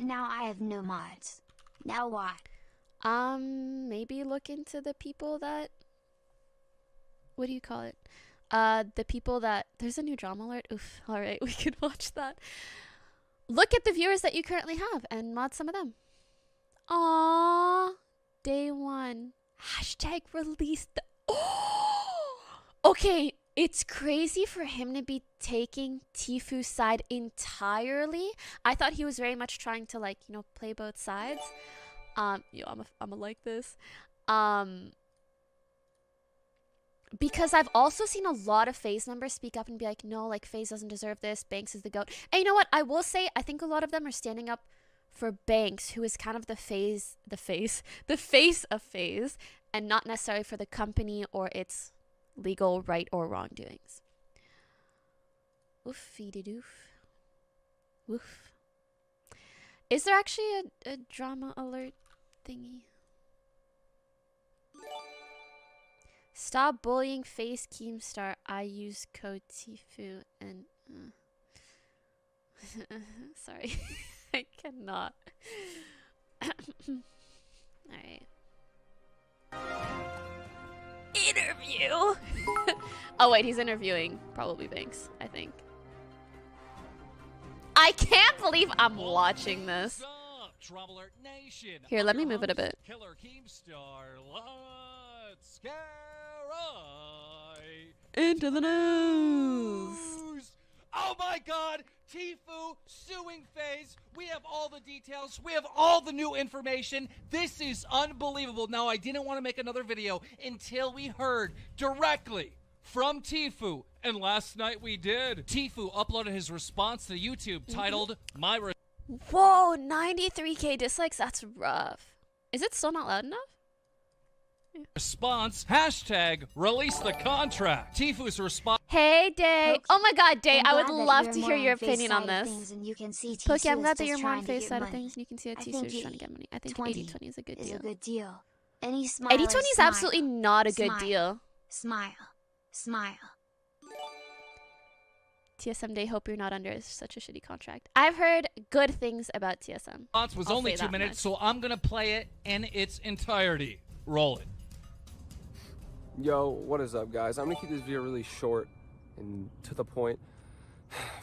and now I have no mods. Now what? Maybe look into the people that, what do you call it? The people that, there's a new drama alert. Oof, all right, we could watch that. Look at the viewers that you currently have and mod some of them. Aww, day one. Hashtag release the, oh! Okay, it's crazy for him to be taking Tfue's side entirely. I thought he was very much trying to, like, you know, play both sides. Yo, I'm a like this. Because I've also seen a lot of FaZe members speak up and be like, no, like, FaZe doesn't deserve this. Banks is the GOAT. And you know what? I will say, I think a lot of them are standing up for Banks, who is kind of the face of FaZe, and not necessarily for the company or its legal right or wrongdoings. Oofy-de-doof. Woof. Is there actually a drama alert thingy? Stop bullying FaZe Keemstar. I use code Tfue and sorry. I cannot. Alright. Interview! Oh wait, he's interviewing probably Banks, I think. I can't believe I'm watching this. Here, let me move it a bit. Killer Keemstar, let's get right into the news. Oh my god, Tfue suing FaZe. We have all the details. We have all the new information. This is unbelievable. Now, I didn't want to make another video until we heard directly from Tfue. And last night we did. Tfue uploaded his response to YouTube titled, My Whoa, 93k dislikes? That's rough. Is it still not loud enough? Response, hashtag release the contract. Tfue's response. Hey, Day. Pokey, oh my god, Day, I would I'm glad that love you're to more hear your on FaZe opinion on side of this. things and you can see Pokey, I'm Tfue glad is that you're just more on trying to FaZe get side of money. things and you can see that I Tfue think is trying to get money. I think 20 80-20 is a good is deal. a good deal. Any smile. 80-20 is absolutely not a good deal. Smile. Smile. TSM Day, hope you're not under such a shitty contract. I've heard good things about TSM. Response was only 2 minutes, so I'm gonna play it in its entirety. Roll it. Yo, what is up, guys? I'm gonna keep this video really short and to the point.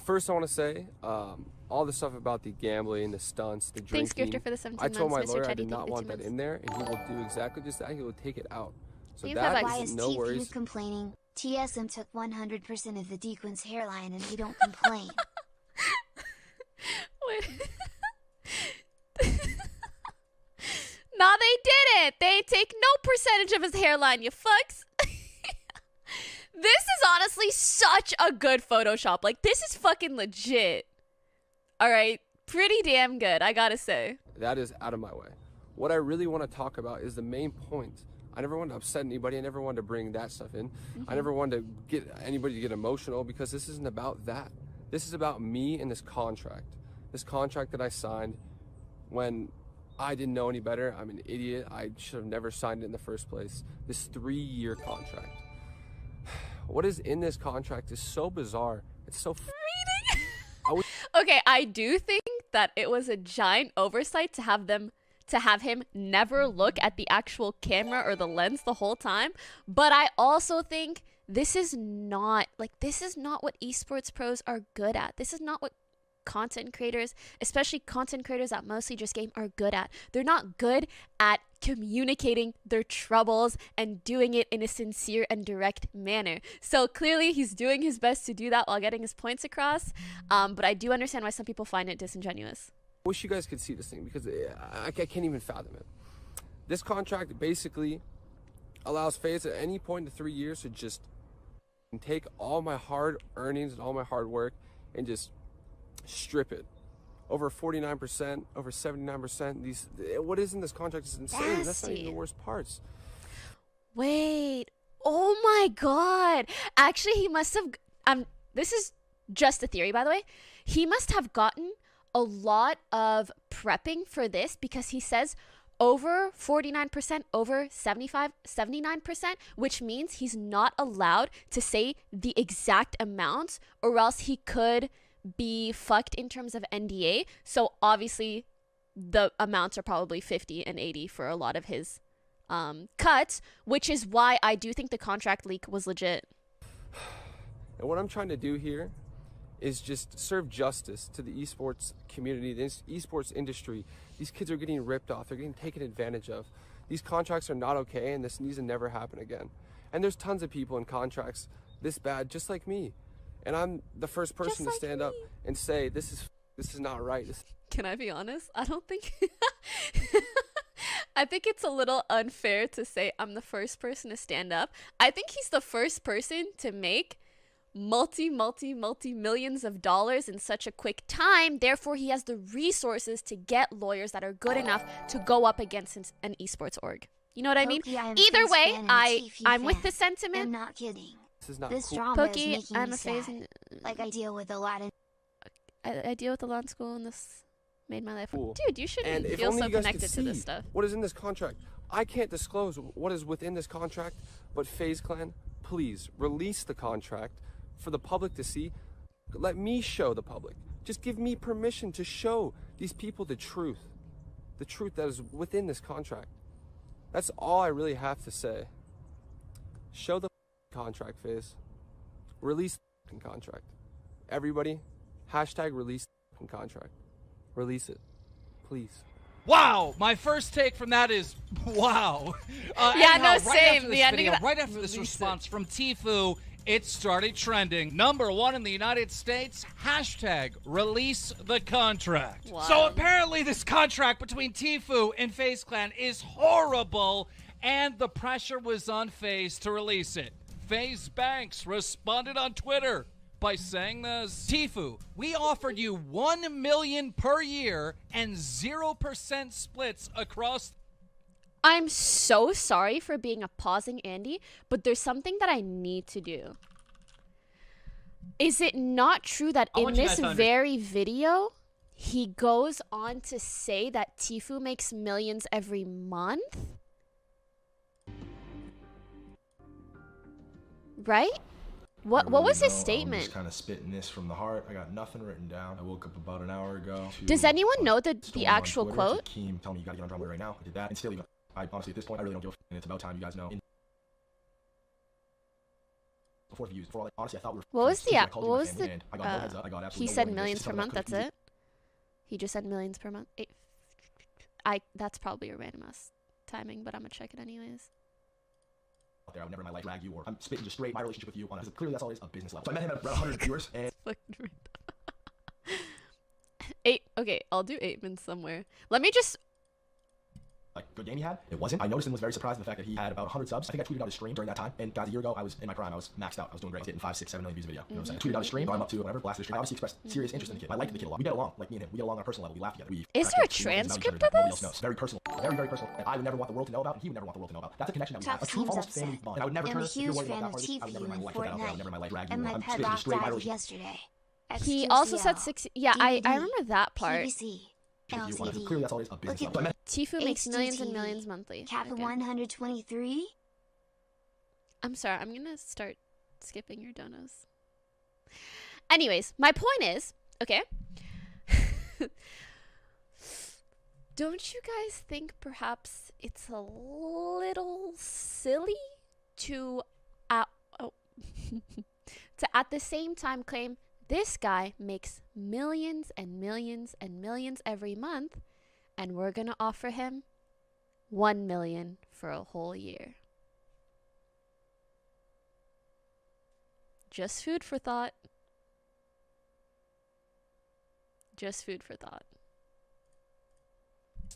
First, I want to say, all the stuff about the gambling, the stunts, the drinking. Thanks, Grifter, for the 17 I told my months. Mr. lawyer I Teddy, did not want that in there, and he will do exactly just that. He will take it out. So that Why is is no Tfue worries. complaining? TSM took 100% of the Dequan's hairline and he don't complain. Wait. Nah, they didn't. They take no percentage of his hairline, you fucks. This is honestly such a good Photoshop. Like, this is fucking legit. All right. Pretty damn good, I gotta say. That is out of my way. What I really want to talk about is the main point. I never wanted to upset anybody. I never wanted to bring that stuff in. I never wanted to get anybody to get emotional because this isn't about that. This is about me and this contract. This contract that I signed when I didn't know any better. I'm an idiot. I should have never signed it in the first place. This 3-year contract. What is in this contract is so bizarre. It's so Okay, I do think that it was a giant oversight to have him never look at the actual camera or the lens the whole time. But I also think this is not what esports pros are good at. This is not what content creators, especially content creators that mostly just game, are good at. They're not good at communicating their troubles and doing it in a sincere and direct manner. So clearly he's doing his best to do that while getting his points across. But I do understand why some people find it disingenuous. I wish you guys could see this thing because I can't even fathom it. This contract basically allows FaZe at any point in the 3 years to just take all my hard earnings and all my hard work and just strip it. Over 49%, over 79%. What is in this contract is insane. That's not even the worst parts. Wait. Oh my god. Actually, he must have this is just a theory, by the way. He must have gotten a lot of prepping for this because he says over 49%, over 79%, which means he's not allowed to say the exact amounts or else he could be fucked in terms of NDA. So obviously the amounts are probably 50 and 80 for a lot of his cuts, which is why I do think the contract leak was legit. And what I'm trying to do here is just serve justice to the esports community, the esports industry. These kids are getting ripped off. They're getting taken advantage of. These contracts are not okay, and this needs to never happen again. And there's tons of people in contracts this bad, just like me. And I'm the first person to stand up and say, this is not right. Can I be honest? I don't think... I think it's a little unfair to say I'm the first person to stand up. I think he's the first person to make multi millions of dollars in such a quick time. Therefore, he has the resources to get lawyers that are good enough to go up against an esports org. You know what I mean? Either way, I'm with the sentiment. I'm not kidding. This is not This cool. drama is Poki, making I'm me a FaZe. sad. Like I deal with a lot in I deal with a lot in school, and this made my life. Cool. Dude, you shouldn't And if feel only so you guys could connected to this see stuff. what is in this contract. I can't disclose what is within this contract, but FaZe Clan, please release the contract for the public to see. Let me show the public. Just give me permission to show these people the truth that is within this contract. That's all I really have to say. Show the contract, FaZe. Release the contract. Everybody, hashtag release the contract. Release it, please. Wow, my first take from that is wow. Yeah, anyhow, no, same. The ending of that- right after this response from Tfue, it started trending. #1 in the United States, hashtag release the contract. Wow. So apparently this contract between Tfue and FaZe Clan is horrible, and the pressure was on FaZe to release it. FaZe Banks responded on Twitter by saying this: Tfue, we offered you $1 million per year and 0% splits across. I'm so sorry for being a pausing Andy, but there's something that I need to do. Is it not true that in this very video, he goes on to say that Tfue makes millions every month? Right? What was his statement? I'm just kind of spitting this from the heart. I got nothing written down. I woke up about an hour ago. Does anyone know the actual quote? Keem, tell me you gotta get on drama right now. I did that, and still, even I honestly at this point I really don't give a f. And it's about time you guys know. Before views, before all that, honestly, I thought we were. What was the I got no heads up. I got absolutely he no said warning. millions Just per something month, that that's could've it? He just said millions per month. That's probably a random ass timing, but I'm gonna check it anyways. out there. I would never in my life drag you, or I'm spitting just straight my relationship with you on it. Clearly that's all it is, a business level. So I met him at around 100 viewers, and Okay, I'll do 8 minutes somewhere. Let me just... like, good game he had. It wasn't. I noticed and was very surprised at the fact that he had about 100 subs. I think I tweeted out his stream during that time. And guys, a year ago, I was in my prime. I was maxed out. I was doing great. I was hitting 5, 6, 7 million views a video. You know what I'm saying? I tweeted out his stream. I'm up to whatever. Blasted his stream. I obviously expressed serious interest in the kid. I liked the kid a lot. We get along. Like me and him. We get along on a personal level. We laugh together. Is there a transcript of Nobody this? else knows. Very personal. Very, very personal. And I would never want the world to know about, and he would never want the world to know about. That's a connection that we have. A true, almost family bond. And I would never turn if you're worried about that part of it. I would never in my life put that out there. I would never in my life drag you. And my I'm pet spitting rock just straight my died relationship. yesterday. He also said XQCL, 6... Yeah, I DVD, remember that part. PVC, Clearly LCD, that's all it is, a business Look level. at So I met Tfue makes millions and HDTV, millions monthly. Kappa Okay. 123. I'm sorry, I'm gonna start skipping your donos. Anyways, my point is, okay. Don't you guys think perhaps it's a little silly to to at the same time claim this guy makes millions and millions and millions every month, and we're gonna offer him 1 million for a whole year? Just food for thought. Just food for thought.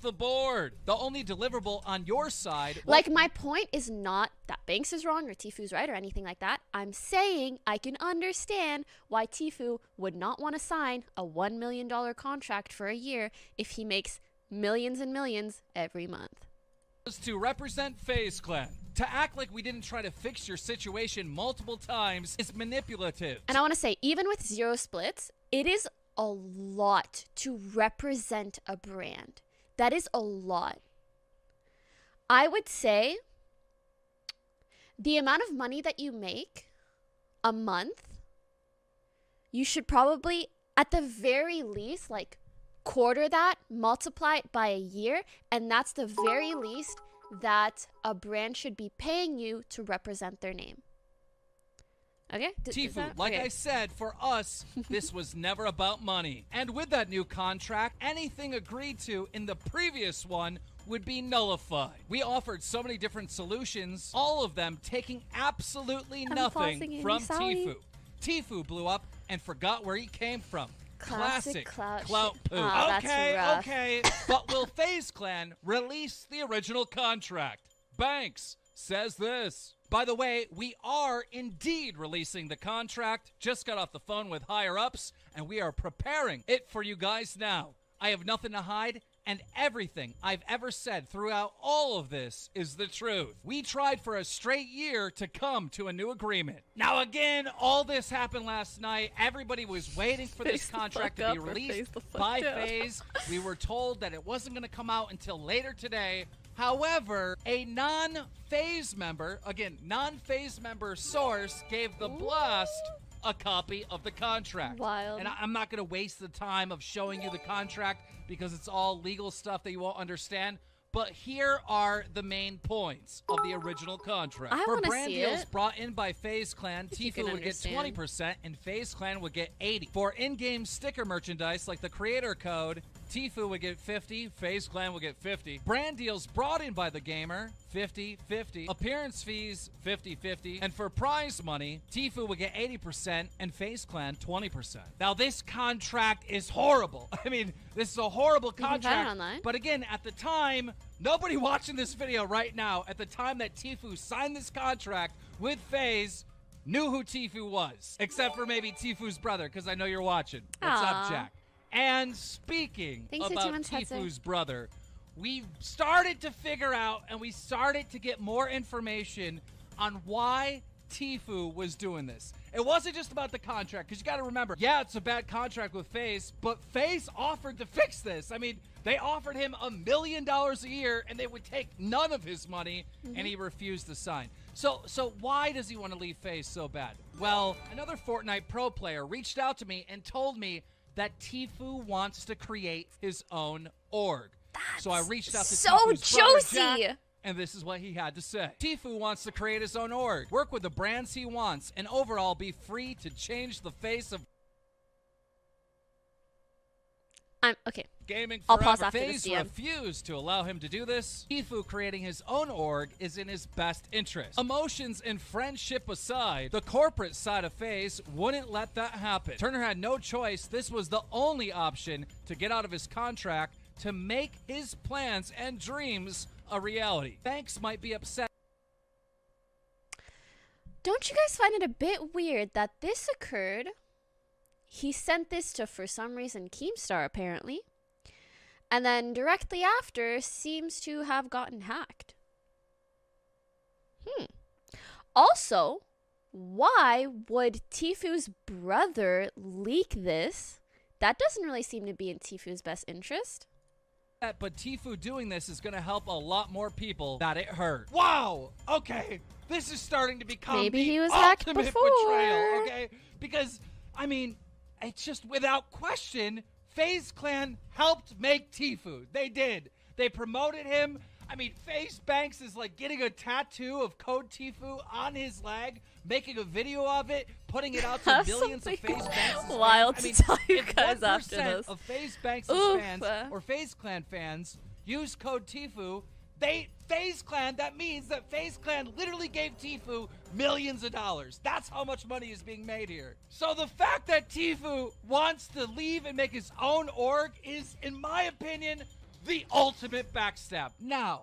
The board. The only deliverable on your side. Like, my point is not that Banks is wrong or Tfue's right or anything like that. I'm saying I can understand why Tfue would not want to sign a $1 million contract for a year if he makes millions and millions every month. Was to represent FaZe Clan. To act like we didn't try to fix your situation multiple times is manipulative. And I want to say, even with 0 splits, it is a lot to represent a brand. That is a lot. I would say the amount of money that you make a month, you should probably, at the very least, like quarter that, multiply it by a year, and that's the very least that a brand should be paying you to represent their name. Okay? Tfue, like I said, for us, this was never about money. And with that new contract, anything agreed to in the previous one would be nullified. We offered so many different solutions, all of them taking absolutely nothing from Tfue. Tfue blew up and forgot where he came from. Classic clout poo. Okay. But will FaZe Clan release the original contract? Banks says this. By the way, we are indeed releasing the contract. Just got off the phone with higher ups, and we are preparing it for you guys now. I have nothing to hide, and everything I've ever said throughout all of this is the truth. We tried for a straight year to come to a new agreement. Now again, all this happened last night. Everybody was waiting for this contract to be released by FaZe. We were told that it wasn't going to come out until later today. However, a non-FaZe member, again, non-FaZe member source gave the Blast a copy of the contract. Wild. And I'm not going to waste the time of showing you the contract because it's all legal stuff that you won't understand. But here are the main points of the original contract. I For wanna brand see deals it. brought in by FaZe Clan, You can Tfue would get understand. 20% and FaZe Clan would get 80%. For in-game sticker merchandise like the creator code, Tfue would get 50, FaZe Clan would get 50. Brand deals brought in by the gamer, 50-50. Appearance fees, 50-50. And for prize money, Tfue would get 80% and FaZe Clan 20%. Now this contract is horrible. I mean, this is a horrible can find it contract. online. But again, at the time, nobody watching this video right now, at the time that Tfue signed this contract with FaZe, knew who Tfue was. Except for maybe Tfue's brother, because I know you're watching. What's Aw. up, Jack? And speaking Thanks, about 51 Tetsu. Tfue's brother, we started to figure out and we started to get more information on why Tfue was doing this. It wasn't just about the contract, because you got to remember, yeah, it's a bad contract with FaZe, but FaZe offered to fix this. I mean, they offered him $1 million a year, and they would take none of his money, and he refused to sign. So why does he want to leave FaZe so bad? Well, another Fortnite pro player reached out to me and told me that Tfue wants to create his own org. So I reached out to so Tfue's brother, juicy. Jack, and this is what he had to say. Tfue wants to create his own org, work with the brands he wants, and overall be free to change the face of Okay. gaming I'll forever. pause after this, FaZe DM. refused to allow him to do this. Tfue creating his own org is in his best interest. Emotions and friendship aside, the corporate side of FaZe wouldn't let that happen. Turner had no choice. This was the only option to get out of his contract to make his plans and dreams a reality. Banks might be upset. Don't you guys find it a bit weird that this occurred? He sent this to, for some reason, Keemstar, apparently. And then directly after, seems to have gotten hacked. Also, why would Tfue's brother leak this? That doesn't really seem to be in Tfue's best interest. But Tfue doing this is going to help a lot more people that it hurt. Wow! Okay, this is starting to become Maybe the he was hacked ultimate before. betrayal, okay? Because, I mean, it's just without question, FaZe Clan helped make Tfue. They did. They promoted him. I mean, FaZe Banks is like getting a tattoo of code Tfue on his leg, making a video of it, putting it out to That's millions of something FaZe Banks wild fans. to tell you if guys 1% after this. of FaZe Banks Oof. fans or FaZe Clan fans use code Tfue, FaZe Clan, that means that FaZe Clan literally gave Tfue millions of dollars. That's how much money is being made here. So the fact that Tfue wants to leave and make his own org is, in my opinion, the ultimate backstab. Now,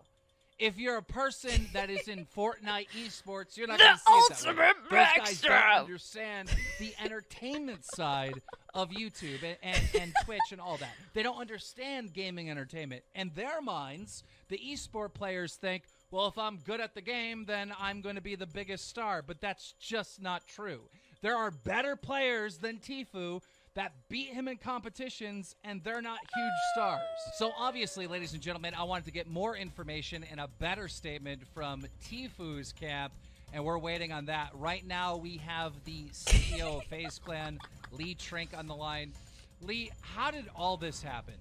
if you're a person that is in Fortnite esports, you're not going to see it that way. Those guys don't understand the entertainment side of YouTube and Twitch and all that. They don't understand gaming entertainment. In their minds, the esport players think, well, if I'm good at the game, then I'm going to be the biggest star. But that's just not true. There are better players than Tfue that beat him in competitions, and they're not huge stars. So obviously, ladies and gentlemen, I wanted to get more information and a better statement from Tfue's camp, and we're waiting on that. Right now, we have the CEO of FaZe Clan, Lee Trink, on the line. Lee, how did all this happen?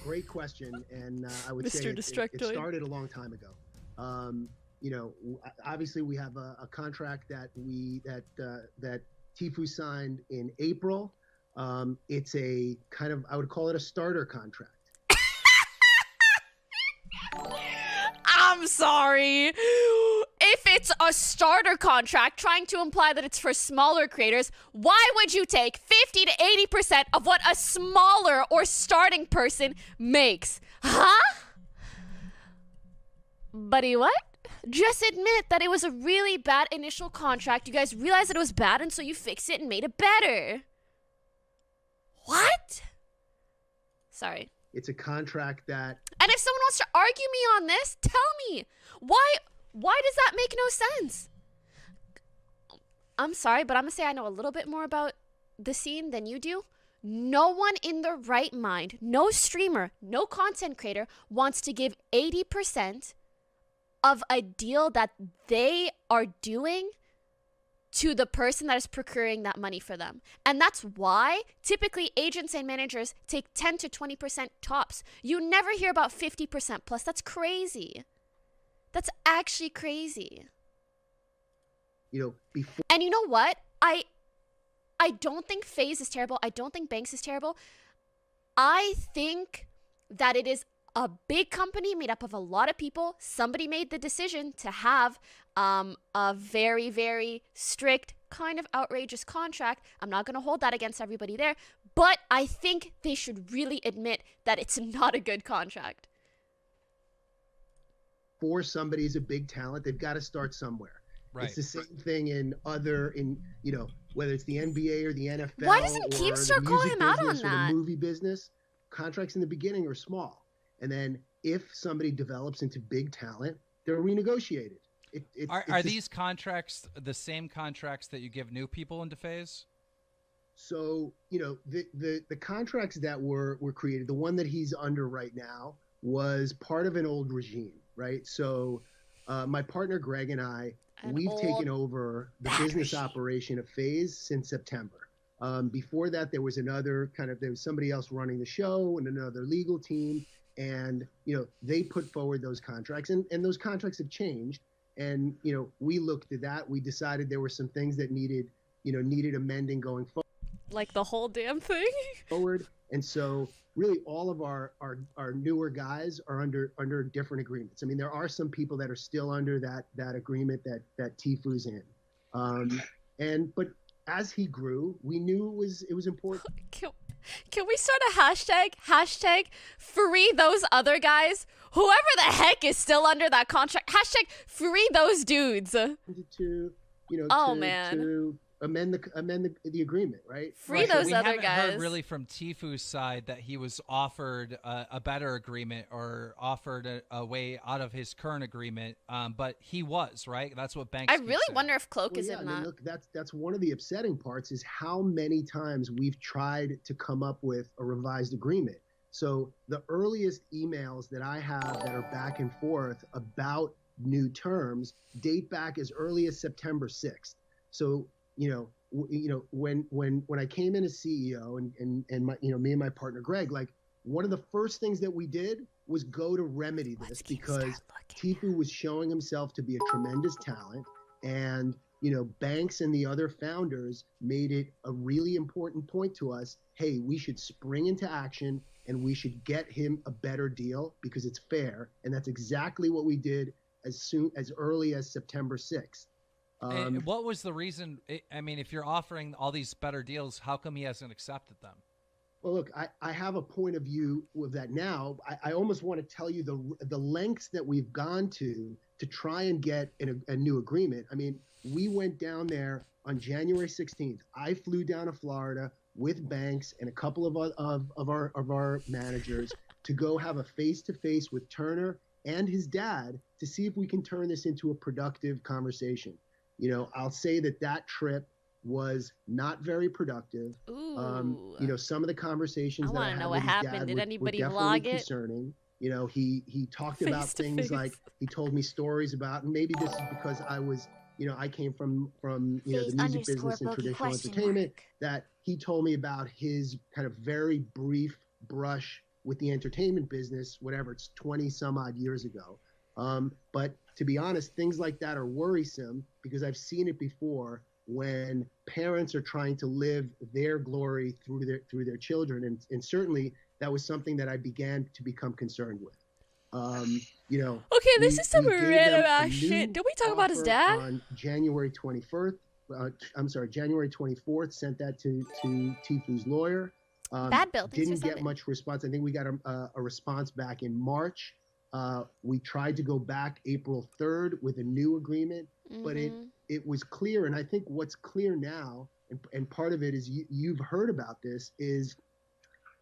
Great question, and I would Mr. say it Destructoid. started a long time ago. You know, obviously we have a contract that that Tfue signed in April. It's a kind of, I would call it a starter contract. I'm sorry. If it's a starter contract trying to imply that it's for smaller creators, why would you take 50 to 80% of what a smaller or starting person makes? Huh? Buddy, what? Just admit that it was a really bad initial contract. You guys realized that it was bad, and so you fixed it and made it better. What? Sorry. It's a contract that... And if someone wants to argue me on this, tell me. Why does that make no sense? I'm sorry, but I'm going to say I know a little bit more about the scene than you do. No one in their right mind, no streamer, no content creator wants to give 80% of a deal that they are doing to the person that is procuring that money for them. And that's why typically agents and managers take 10 to 20% tops. You never hear about 50% plus. That's crazy. That's actually crazy. You know, before... And you know what? I don't think FaZe is terrible. I don't think Banks is terrible. I think that it is a big company made up of a lot of people. Somebody made the decision to have a very, very strict, kind of outrageous contract. I'm not going to hold that against everybody there, but I think they should really admit that it's not a good contract. For somebody's a big talent, they've got to start somewhere. Right. It's the same thing in you know, whether it's the NBA or the NFL. Why doesn't Keemstar call him out on or that? The movie business, contracts in the beginning are small. And then if somebody develops into big talent, they're renegotiated. Are these contracts the same contracts that you give new people into FaZe? So, you know, the contracts that were created, the one that he's under right now was part of an old regime, right? So my partner Greg and I, we've taken over the business operation of FaZe since September. Before that, there was somebody else running the show and another legal team. And, you know, they put forward those contracts and those contracts have changed. And, you know, we looked at that. We decided there were some things that needed amending going forward. Like the whole damn thing? And so really all of our newer guys are under different agreements. I mean, there are some people that are still under that agreement that Tfue's in. But as he grew, we knew it was important. Can we start a hashtag free those other guys? Whoever the heck is still under that contract, hashtag free those dudes. To amend the agreement, right? Free those other We haven't guys. heard really from Tfue's side that he was offered a better agreement or offered a way out of his current agreement, but he was, right? That's what Banks. I really wonder if Cloak is in that. Look, that's one of the upsetting parts is how many times we've tried to come up with a revised agreement. So the earliest emails that I have that are back and forth about new terms date back as early as September 6th. So, when I came in as CEO and my, me and my partner Greg, like one of the first things that we did was go to remedy this because Tfue was showing himself to be a tremendous talent, and Banks and the other founders made it a really important point to us. Hey, we should spring into action and we should get him a better deal because it's fair, and that's exactly what we did as early as September 6th. What was the reason? I mean, if you're offering all these better deals, how come he hasn't accepted them? Well, look, I have a point of view with that now. I almost want to tell you the lengths that we've gone to try and get a new agreement. I mean, we went down there on January 16th. I flew down to Florida with Banks and a couple of our managers to go have a face-to-face with Turner and his dad to see if we can turn this into a productive conversation. I'll say that trip was not very productive. Ooh. Some of the conversations I that I had know with what his happened. dad Did were anybody definitely vlog it? Concerning. He talked about Face to things face. like he told me stories about, and maybe this is because I was, I came from the FaZe music business and _ traditional question entertainment, mark. that he told me about his kind of very brief brush with the entertainment business, whatever, it's 20 some odd years ago. But to be honest, things like that are worrisome because I've seen it before when parents are trying to live their glory through their children. And certainly that was something that I began to become concerned with. You know, okay, this we- is some we gave them random a ass new shit. Did we talk about his offer dad? on January 24th? January 24th. Sent that to Tfue's lawyer. Bad Bill, thanks for Didn't get subbing. much response. I think we got a response back in March. We tried to go back April 3rd with a new agreement, but it was clear. And I think what's clear now, and part of it is you've heard about this, is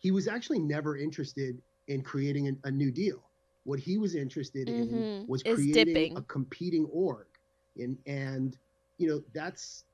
he was actually never interested in creating a new deal. What he was interested in was Is creating dipping. a competing org. And you know, that's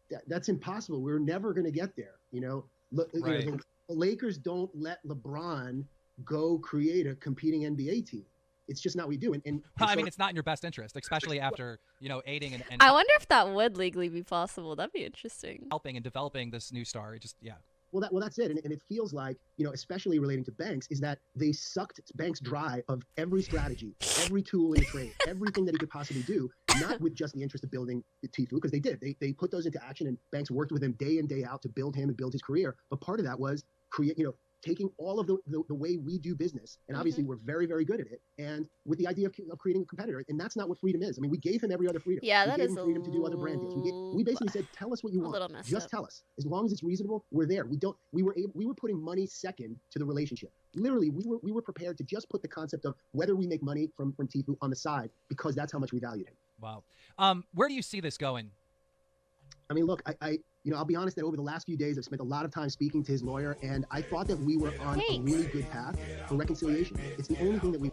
impossible. We're never going to get there. You know, Right. the Lakers don't let LeBron go create a competing NBA team. It's just not what we do. And I so- mean, it's not in your best interest, especially after, you know, aiding and I wonder if that would legally be possible. That'd be interesting. helping and developing this new star. It just, yeah. Well, that's it. And it feels like, you know, especially relating to Banks, is that they sucked Banks dry of every strategy, every tool in the trade, everything that he could possibly do, not with just the interest of building Tfue, because they did. They put those into action, and Banks worked with him day in, day out to build him and build his career. But part of that was taking all of the way we do business, and obviously we're very, very good at it, and with the idea of creating a competitor. And that's not what freedom is. I mean, we gave him every other freedom. Yeah, we that gave is him freedom to do other brand deals. We basically said, tell us what you a want. little messed Just up. tell us. As long as it's reasonable, we're there. We were putting money second to the relationship. Literally, we were prepared to just put the concept of whether we make money from Tfue on the side, because that's how much we valued him. Wow. Where do you see this going? I mean, look, I'll be honest that over the last few days, I've spent a lot of time speaking to his lawyer, and I thought that we were on a Thanks. really good path for reconciliation. It's the only thing that we.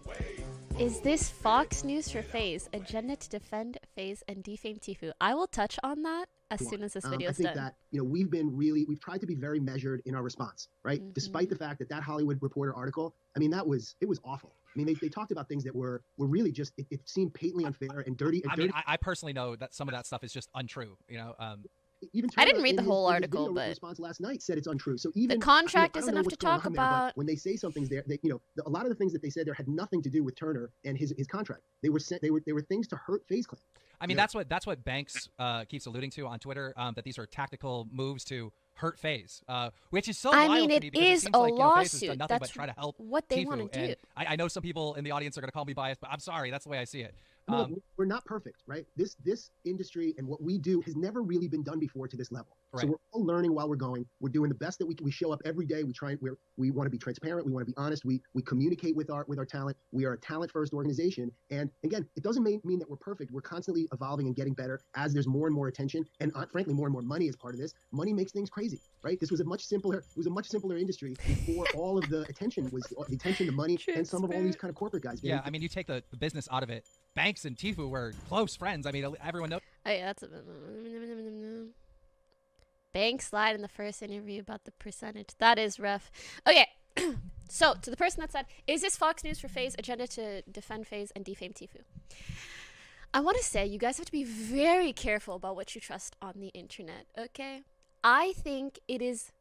Is this Fox News for FaZe? Agenda to defend FaZe and defame Tfue. I will touch on that as soon as this video I is think done. that, you know, we've tried to be very measured in our response, right? Despite the fact that Hollywood Reporter article, I mean, it was awful. I mean, they talked about things that were really just, it seemed patently unfair and dirty. I mean, I personally know that some of that stuff is just untrue, you know. Even I didn't Turner, read the in whole his article, video but response last night said it's untrue. So even contract I is don't know enough what's to going talk on there, but about. when they say something's there, a lot of the things that they said there had nothing to do with Turner and his contract. They were things to hurt FaZe Clan. I mean, that's what Banks keeps alluding to on Twitter, that these are tactical moves to hurt FaZe, which is so I wild mean, to it me because is it seems a like, you know, FaZe has lawsuit. done nothing That's but try to help what they Tfue. wanna do. And I know some people in the audience are going to call me biased, but I'm sorry, that's the way I see it. I mean, look, we're not perfect, right? This industry and what we do has never really been done before to this level. Right. So we're all learning while we're going. We're doing the best that we can. We show up every day. We want to be transparent. We want to be honest. We communicate with our talent. We are a talent first organization. And again, it doesn't mean that we're perfect. We're constantly evolving and getting better as there's more and more attention, and frankly, more and more money as part of this. Money makes things crazy, right? This was a much simpler industry before all of the attention was the attention to money and some of all these kind of corporate guys. Yeah, I mean, you take the business out of it. Banks and Tfue were close friends. I mean, everyone knows. Oh yeah, that's a Banks lied in the first interview about the percentage. That is rough. Okay, so to the person that said, "Is this Fox News for FaZe? Agenda to defend FaZe and defame Tfue?" I want to say you guys have to be very careful about what you trust on the internet. Okay, I think it is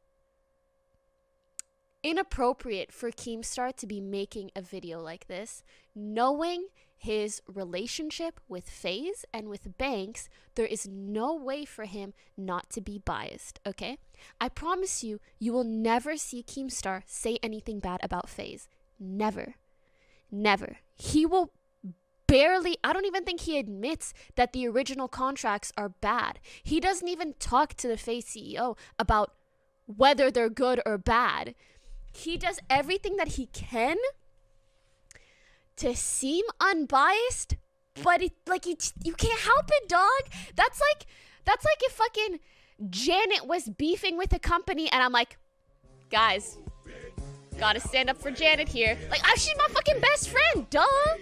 inappropriate for Keemstar to be making a video like this, knowing his relationship with FaZe and with Banks. There is no way for him not to be biased, okay? I promise you, you will never see Keemstar say anything bad about FaZe. Never. Never. He will barely, I don't even think he admits that the original contracts are bad. He doesn't even talk to the FaZe CEO about whether they're good or bad. He does everything that he can to seem unbiased, but you can't help it, dog. That's like if fucking Janet was beefing with a company and I'm like, guys, gotta stand up for Janet here. Like, she's my fucking best friend, dog.